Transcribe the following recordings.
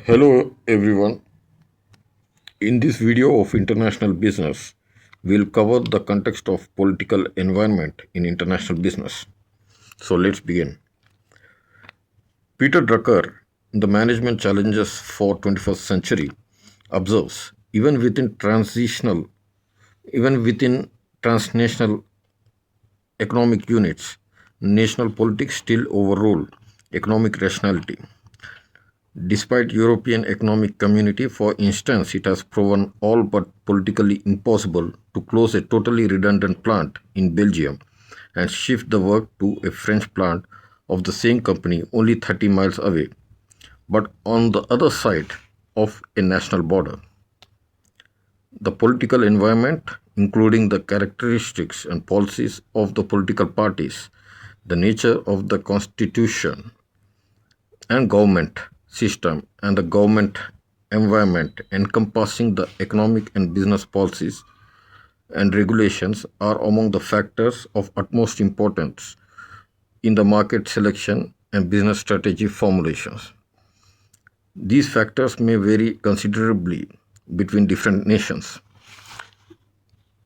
Hello everyone. In this video of international business, we'll cover the context of political environment in international business. So let's begin. Peter Drucker, The Management Challenges for 21st Century, observes even within transnational economic units, national politics still overrule economic rationality. Despite European Economic Community, for instance, it has proven all but politically impossible to close a totally redundant plant in Belgium and shift the work to a French plant of the same company only 30 miles away, but on the other side of a national border. The political environment, including the characteristics and policies of the political parties, the nature of the constitution, and government system and the government environment encompassing the economic and business policies and regulations are among the factors of utmost importance in the market selection and business strategy formulations. These factors may vary considerably between different nations.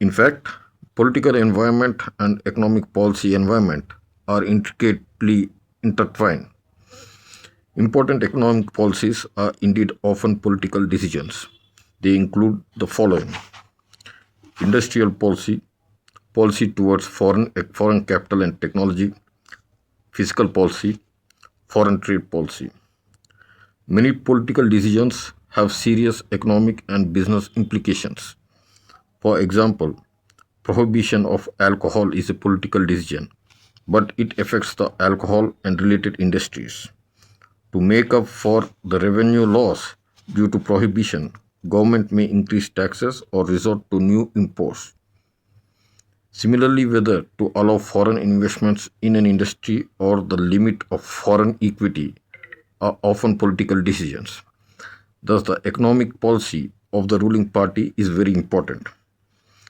In fact, political environment and economic policy environment are intricately intertwined. Important economic policies are indeed often political decisions. They include the following: industrial policy, policy towards foreign capital and technology, fiscal policy, foreign trade policy. Many political decisions have serious economic and business implications. For example, prohibition of alcohol is a political decision, but it affects the alcohol and related industries. To make up for the revenue loss due to prohibition, government may increase taxes or resort to new imposts. Similarly, whether to allow foreign investments in an industry or the limit of foreign equity are often political decisions. Thus, the economic policy of the ruling party is very important.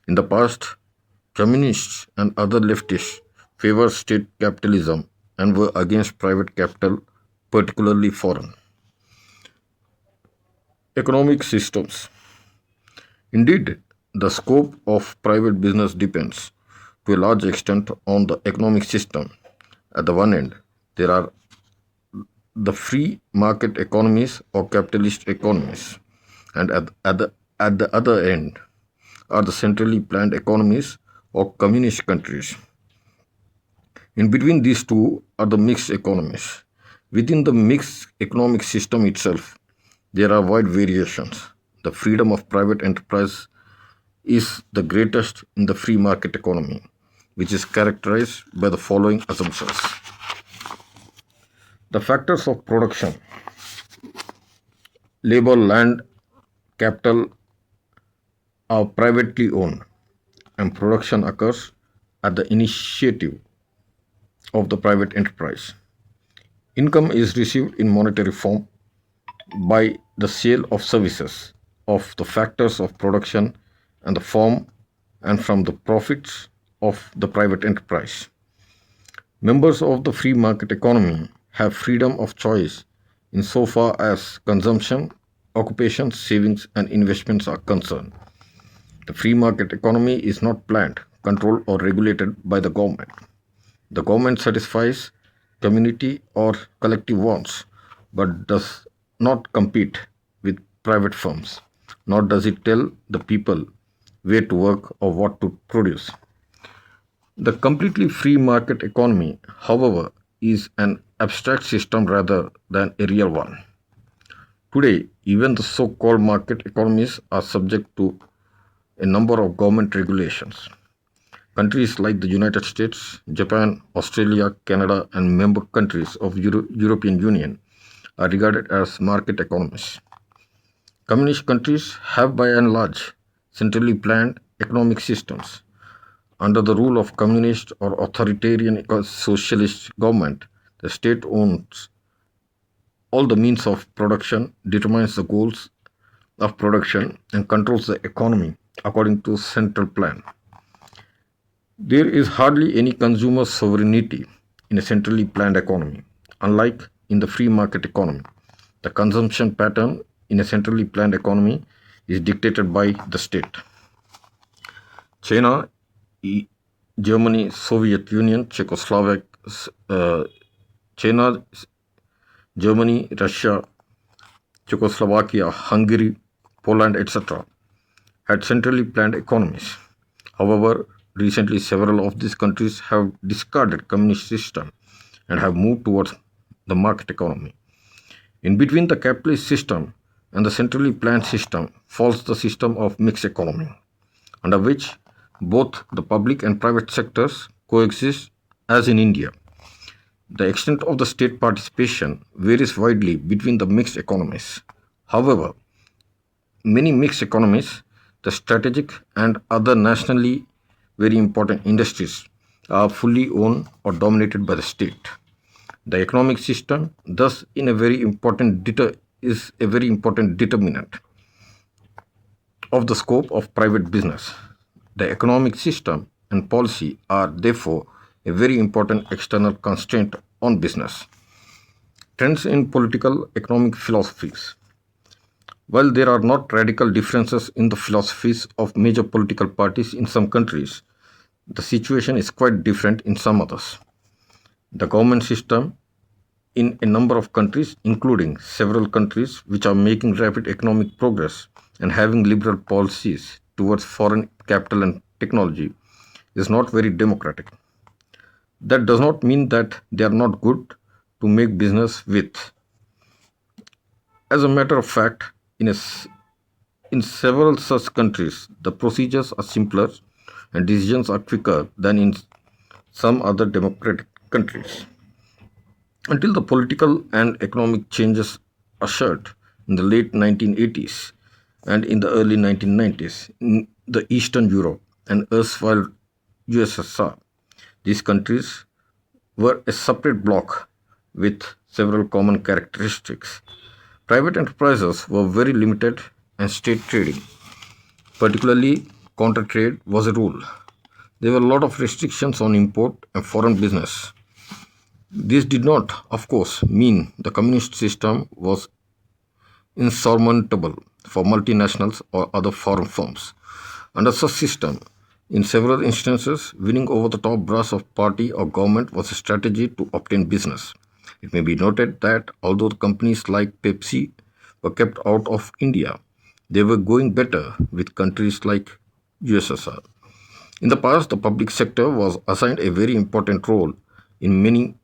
In the past, communists and other leftists favored state capitalism and were against private capital, particularly foreign. Economic systems. Indeed, the scope of private business depends to a large extent on the economic system. At the one end, there are the free market economies or capitalist economies, and at the other end are the centrally planned economies or communist countries. In between these two are the mixed economies. Within the mixed economic system itself, there are wide variations. The freedom of private enterprise is the greatest in the free market economy, which is characterized by the following assumptions. The factors of production: labor, land, capital are privately owned, and production occurs at the initiative of the private enterprise. Income is received in monetary form by the sale of services of the factors of production and the form and from the profits of the private enterprise. Members of the free market economy have freedom of choice insofar as consumption, occupation, savings, and investments are concerned. The free market economy is not planned, controlled, or regulated by the government. The government satisfies community or collective wants, but does not compete with private firms, nor does it tell the people where to work or what to produce. The completely free market economy, however, is an abstract system rather than a real one. Today, even the so called market economies are subject to a number of government regulations. Countries like the United States, Japan, Australia, Canada, and member countries of European Union are regarded as market economies. Communist countries have by and large centrally planned economic systems. Under the rule of communist or authoritarian socialist government, the state owns all the means of production, determines the goals of production, and controls the economy according to central plan. There is hardly any consumer sovereignty in a centrally planned economy, unlike in the free market economy. The consumption pattern in a centrally planned economy is dictated by the state. China, E- Germany, Soviet Union, uh, China, Germany, Russia, Czechoslovakia, Hungary, Poland, etc., had centrally planned economies. However, recently several of these countries have discarded communist system and have moved towards the market economy. In between the capitalist system and the centrally planned system falls the system of mixed economy, under which both the public and private sectors coexist as in India. The extent of the state participation varies widely between the mixed economies. However, many mixed economies, the strategic and other nationally very important industries, are fully owned or dominated by the state. The economic system, thus, is a very important determinant of the scope of private business. The economic system and policy are therefore a very important external constraint on business. Trends in political economic philosophies. While there are not radical differences in the philosophies of major political parties in some countries, the situation is quite different in some others. The government system in a number of countries, including several countries which are making rapid economic progress and having liberal policies towards foreign capital and technology, is not very democratic. That does not mean that they are not good to make business with. As a matter of fact, in several such countries, the procedures are simpler and decisions are quicker than in some other democratic countries. Until the political and economic changes ushered in the late 1980s and in the early 1990s in the Eastern Europe and erstwhile USSR, these countries were a separate bloc with several common characteristics. Private enterprises were very limited and state trading, particularly counter trade, was a rule. There were a lot of restrictions on import and foreign business. This did not, of course, mean the communist system was insurmountable for multinationals or other foreign firms. Under such system, in several instances, winning over the top brass of party or government was a strategy to obtain business. It may be noted that although companies like Pepsi were kept out of India, they were going better with countries like USSR. In the past, the public sector was assigned a very important role in many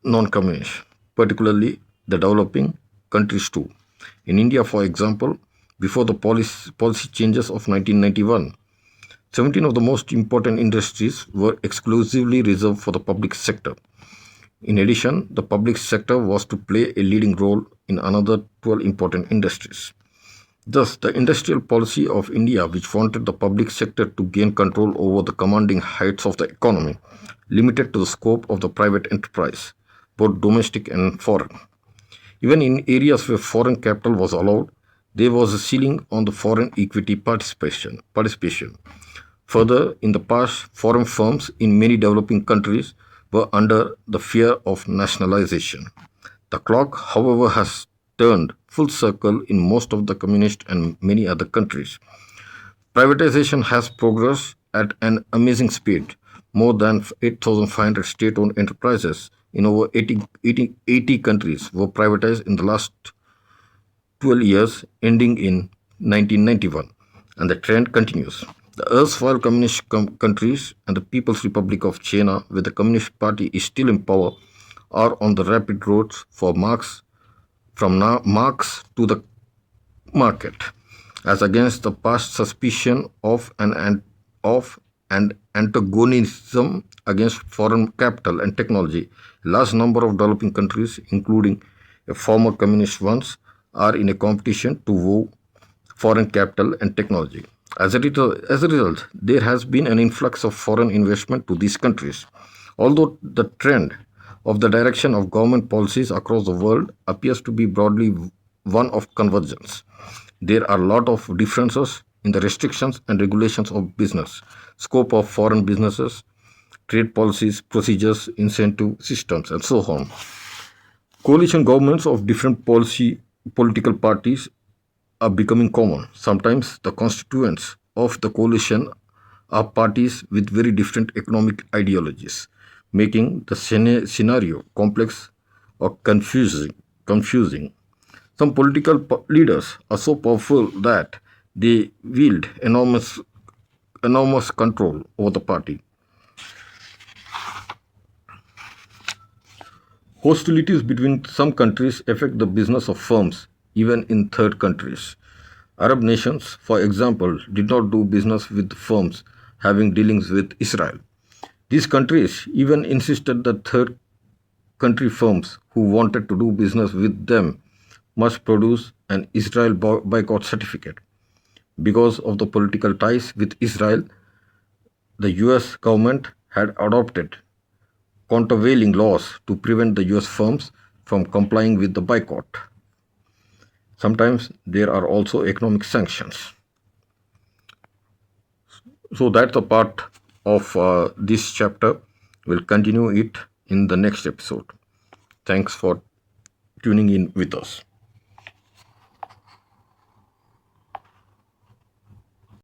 non-communist, particularly the developing countries too. In India, for example, before the policy changes of 1991, 17 of the most important industries were exclusively reserved for the public sector. In addition, the public sector was to play a leading role in another 12 important industries. Thus, the industrial policy of India, which wanted the public sector to gain control over the commanding heights of the economy, limited to the scope of the private enterprise, both domestic and foreign. Even in areas where foreign capital was allowed, there was a ceiling on the foreign equity participation. Further, in the past, foreign firms in many developing countries were under the fear of nationalization. The clock, however, has turned full circle in most of the communist and many other countries. Privatization has progressed at an amazing speed. More than 8,500 state owned enterprises in over 80 countries were privatized in the last 12 years, ending in 1991, and the trend continues. The erstwhile communist countries and the People's Republic of China, where the Communist Party is still in power, are on the rapid road for Marx to the market, as against the past suspicion of an antagonism against foreign capital and technology. A large number of developing countries, including former communist ones, are in a competition to woo foreign capital and technology. As a result, there has been an influx of foreign investment to these countries. Although the trend of the direction of government policies across the world appears to be broadly one of convergence, there are a lot of differences in the restrictions and regulations of business, scope of foreign businesses, trade policies, procedures, incentive systems, and so on. Coalition governments of different policy political parties are becoming common. Sometimes the constituents of the coalition are parties with very different economic ideologies, making the scenario complex or confusing. Some political leaders are so powerful that they wield enormous control over the party. Hostilities between some countries affect the business of firms even in third countries. Arab nations, for example, did not do business with firms having dealings with Israel. These countries even insisted that third country firms who wanted to do business with them must produce an Israel boycott certificate. Because of the political ties with Israel, the US government had adopted countervailing laws to prevent the US firms from complying with the boycott. Sometimes there are also economic sanctions. So that's the part of this chapter. We'll continue it in the next episode. Thanks for tuning in with us.